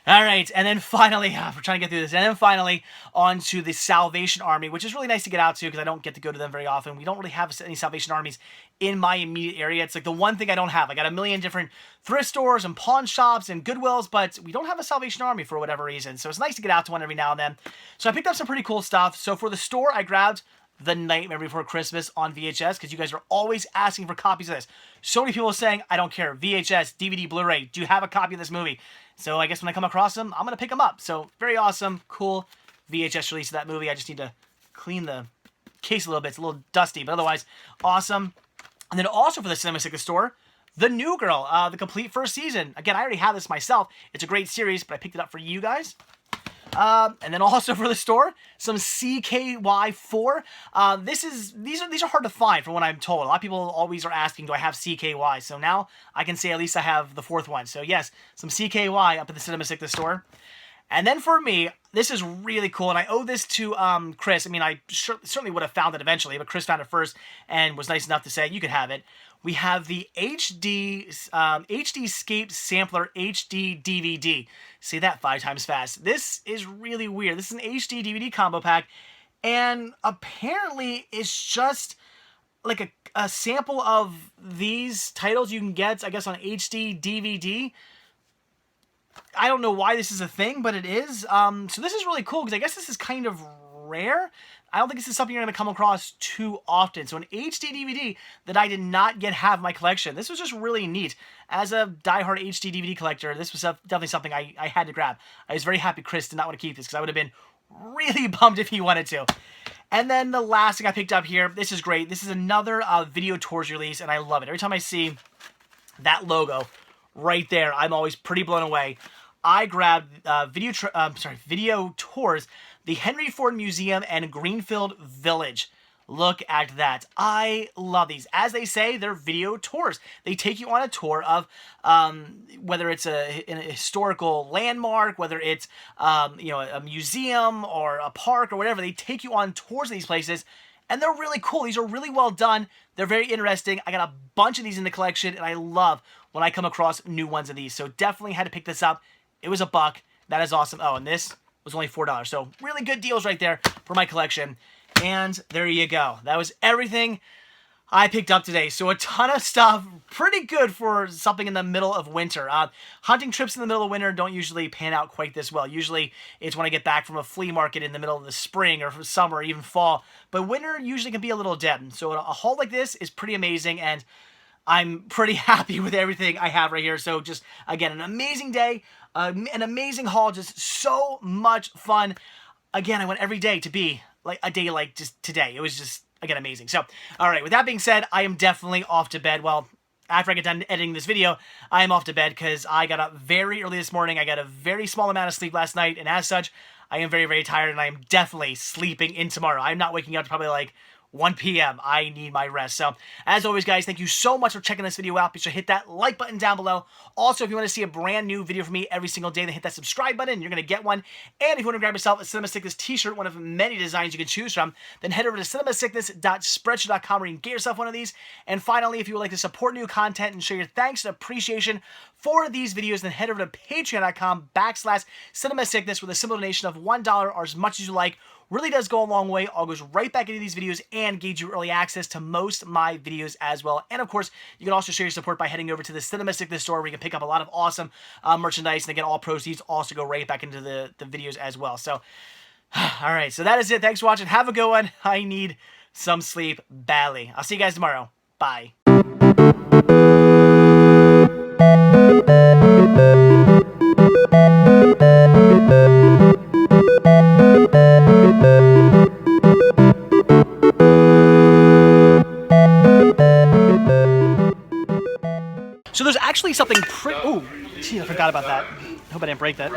A: All right, and then finally, we're trying to get through this, and then finally on to the Salvation Army, which is really nice to get out to because I don't get to go to them very often. We don't really have any Salvation Armies in my immediate area. It's like the one thing I don't have. I got a million different thrift stores and pawn shops and Goodwills, but we don't have a Salvation Army for whatever reason, so it's nice to get out to one every now and then. So I picked up some pretty cool stuff. So for the store, I grabbed The Nightmare Before Christmas on VHS because you guys are always asking for copies of this. So many people are saying, I don't care, VHS, DVD, Blu-ray, do you have a copy of this movie? So I guess when I come across them, I'm going to pick them up. So very awesome, cool VHS release of that movie. I just need to clean the case a little bit. It's a little dusty, but otherwise awesome. And then also for the Cinema Sickness store, The New Girl, the complete first season. Again, I already have this myself. It's a great series, but I picked it up for you guys. And then also for the store, some CKY4. These are hard to find from what I'm told. A lot of people always are asking, do I have CKY? So now I can say at least I have the 4th one. So yes, some CKY up at the Cinema Sickness store. And then for me, this is really cool, and I owe this to Chris. I mean, I certainly would have found it eventually, but Chris found it first and was nice enough to say, you could have it. We have the HDscape Sampler HD DVD. Say that 5 times fast. This is really weird. This is an HD DVD combo pack, and apparently it's just like a sample of these titles you can get, I guess, on HD DVD. I don't know why this is a thing, but it is. So this is really cool because I guess this is kind of rare. I don't think this is something you're going to come across too often. So an HD DVD that I did not yet have in my collection. This was just really neat. As a diehard HD DVD collector, this was definitely something I had to grab. I was very happy Chris did not want to keep this because I would have been really bummed if he wanted to. And then the last thing I picked up here, this is great. This is another Video Tours release, and I love it. Every time I see that logo right there, I'm always pretty blown away. I grabbed Video Tours, the Henry Ford Museum and Greenfield Village. Look at that. I love these. As they say, they're video tours. They take you on a tour of whether it's an historical landmark, whether it's a museum or a park or whatever. They take you on tours of these places, and they're really cool. These are really well done. They're very interesting. I got a bunch of these in the collection, and I love when I come across new ones of these. So definitely had to pick this up. It was $1. That is awesome. Oh, and this was only $4. So really good deals right there for my collection. And there you go. That was everything I picked up today. So a ton of stuff. Pretty good for something in the middle of winter. Hunting trips in the middle of winter don't usually pan out quite this well. Usually it's when I get back from a flea market in the middle of the spring or summer or even fall. But winter usually can be a little dead. So a haul like this is pretty amazing, and I'm pretty happy with everything I have right here. So just, again, an amazing day, an amazing haul, just so much fun. Again, I want every day to be like a day like just today. It was just, again, amazing. So, all right, with that being said, I am definitely off to bed. Well, after I get done editing this video, I am off to bed because I got up very early this morning. I got a very small amount of sleep last night, and as such, I am very, very tired, and I am definitely sleeping in tomorrow. I'm not waking up to probably like 1 p.m. I need my rest. So, as always, guys, thank you so much for checking this video out. Be sure to hit that like button down below. Also, if you want to see a brand new video from me every single day, then hit that subscribe button. You're going to get one. And if you want to grab yourself a Cinema Sickness t-shirt, one of many designs you can choose from, then head over to cinemasickness.spreadshirt.com where you can get yourself one of these. And finally, if you would like to support new content and show your thanks and appreciation for these videos, then head over to patreon.com/cinemasickness with a simple donation of $1 or as much as you like. Really does go a long way. All goes right back into these videos and gives you early access to most of my videos as well. And of course, you can also show your support by heading over to the Cinema Sickness store where you can pick up a lot of awesome merchandise, and again, all proceeds also go right back into the videos as well. So, all right, so that is it. Thanks for watching. Have a good one. I need some sleep badly. I'll see you guys tomorrow. Bye. actually something pretty. Oh, gee, I forgot about that. I hope I didn't break that.